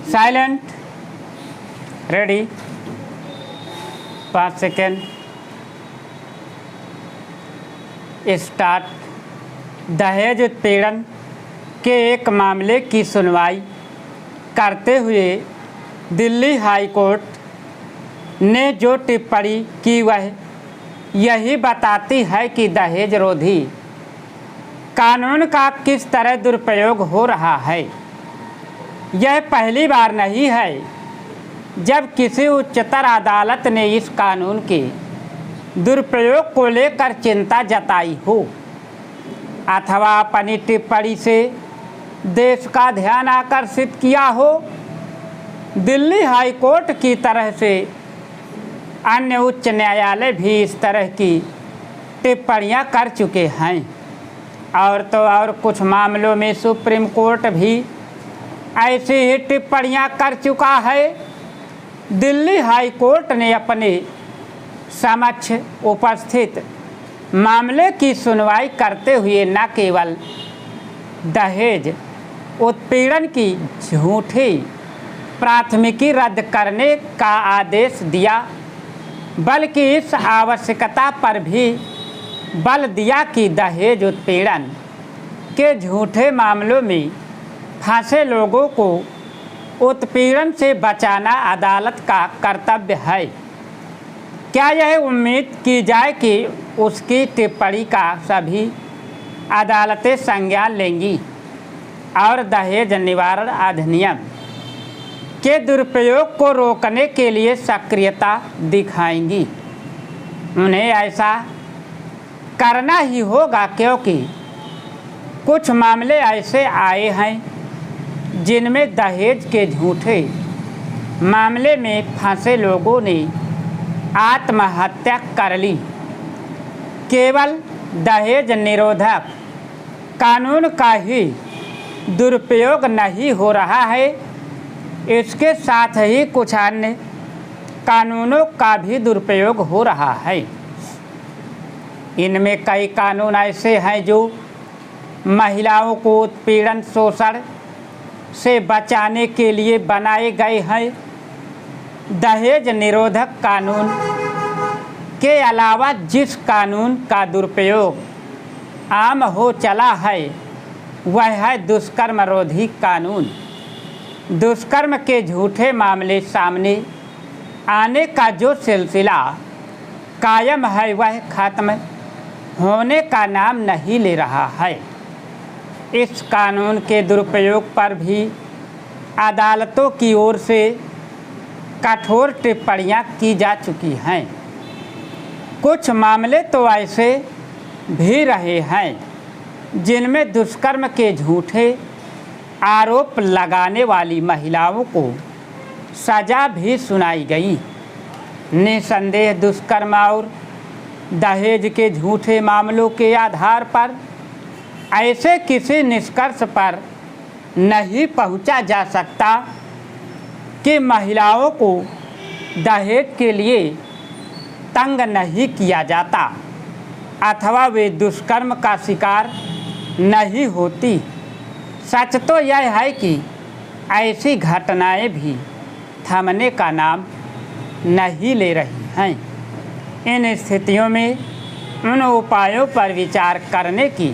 Silent, ready, 5 second, start. दहेज उत्पीड़न के एक मामले की सुनवाई करते हुए दिल्ली हाई कोर्ट ने जो टिप्पणी की वह यही बताती है कि दहेज रोधी कानून का किस तरह दुरुपयोग हो रहा है। यह पहली बार नहीं है जब किसी उच्चतर अदालत ने इस कानून के दुरुपयोग को लेकर चिंता जताई हो अथवा अपनी टिप्पणी से देश का ध्यान आकर्षित किया हो। दिल्ली हाई कोर्ट की तरह से अन्य उच्च न्यायालय भी इस तरह की टिप्पणियां कर चुके हैं और तो और कुछ मामलों में सुप्रीम कोर्ट भी ऐसी ही टिप्पणियां कर चुका है। दिल्ली हाई कोर्ट ने अपने समक्ष उपस्थित मामले की सुनवाई करते हुए न केवल दहेज उत्पीड़न की झूठी प्राथमिकी रद्द करने का आदेश दिया बल्कि इस आवश्यकता पर भी बल दिया कि दहेज उत्पीड़न के झूठे मामलों में फंसे लोगों को उत्पीड़न से बचाना अदालत का कर्तव्य है। क्या यह उम्मीद की जाए कि उसकी टिप्पणी का सभी अदालतें संज्ञान लेंगी और दहेज निवारण अधिनियम के दुरुपयोग को रोकने के लिए सक्रियता दिखाएंगी। उन्हें ऐसा करना ही होगा क्योंकि कुछ मामले ऐसे आए हैं जिनमें दहेज के झूठे मामले में फंसे लोगों ने आत्महत्या कर ली। केवल दहेज निरोधक कानून का ही दुरुपयोग नहीं हो रहा है, इसके साथ ही कुछ अन्य कानूनों का भी दुरुपयोग हो रहा है। इनमें कई कानून ऐसे हैं जो महिलाओं को उत्पीड़न शोषण से बचाने के लिए बनाए गए हैं। दहेज निरोधक कानून के अलावा जिस कानून का दुरुपयोग आम हो चला है वह है दुष्कर्म रोधी कानून। दुष्कर्म के झूठे मामले सामने आने का जो सिलसिला कायम है वह खत्म होने का नाम नहीं ले रहा है। इस कानून के दुरुपयोग पर भी अदालतों की ओर से कठोर टिप्पणियां की जा चुकी हैं। कुछ मामले तो ऐसे भी रहे हैं जिनमें दुष्कर्म के झूठे आरोप लगाने वाली महिलाओं को सज़ा भी सुनाई गई। निसंदेह दुष्कर्म और दहेज के झूठे मामलों के आधार पर ऐसे किसी निष्कर्ष पर नहीं पहुंचा जा सकता कि महिलाओं को दहेज के लिए तंग नहीं किया जाता अथवा वे दुष्कर्म का शिकार नहीं होती। सच तो यह है कि ऐसी घटनाएं भी थमने का नाम नहीं ले रही हैं। इन स्थितियों में उन उपायों पर विचार करने की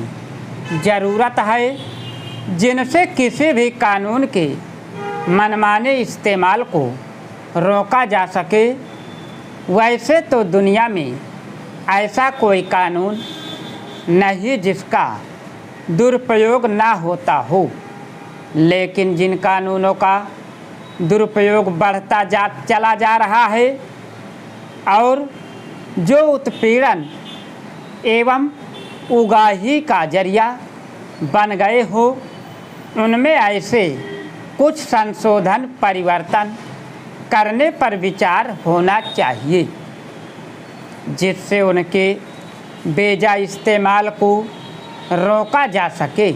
ज़रूरत है जिनसे किसी भी कानून के मनमाने इस्तेमाल को रोका जा सके। वैसे तो दुनिया में ऐसा कोई कानून नहीं जिसका दुरुपयोग ना होता हो, लेकिन जिन कानूनों का दुरुपयोग बढ़ता चला जा रहा है और जो उत्पीड़न एवं उगाही का जरिया बन गए हो, उनमें ऐसे कुछ संशोधन परिवर्तन करने पर विचार होना चाहिए जिससे उनके बेजा इस्तेमाल को रोका जा सके।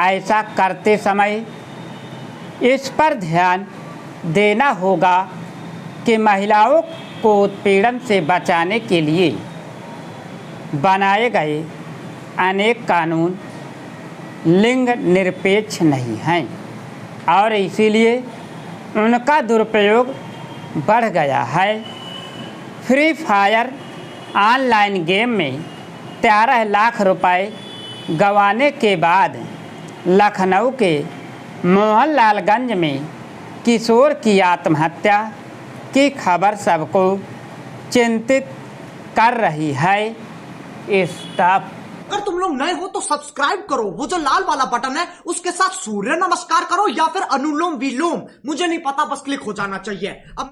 ऐसा करते समय इस पर ध्यान देना होगा कि महिलाओं को उत्पीड़न से बचाने के लिए बनाए गए अनेक कानून लिंग निरपेक्ष नहीं हैं और इसीलिए उनका दुरुपयोग बढ़ गया है। फ्री फायर ऑनलाइन गेम में 13 लाख रुपए गंवाने के बाद लखनऊ के मोहनलालगंज में किशोर की आत्महत्या की खबर सबको चिंतित कर रही है। स्टॉप। अगर तुम लोग नए हो तो सब्सक्राइब करो, वो जो लाल वाला बटन है उसके साथ सूर्य नमस्कार करो या फिर अनुलोम विलोम, मुझे नहीं पता, बस क्लिक हो जाना चाहिए। अब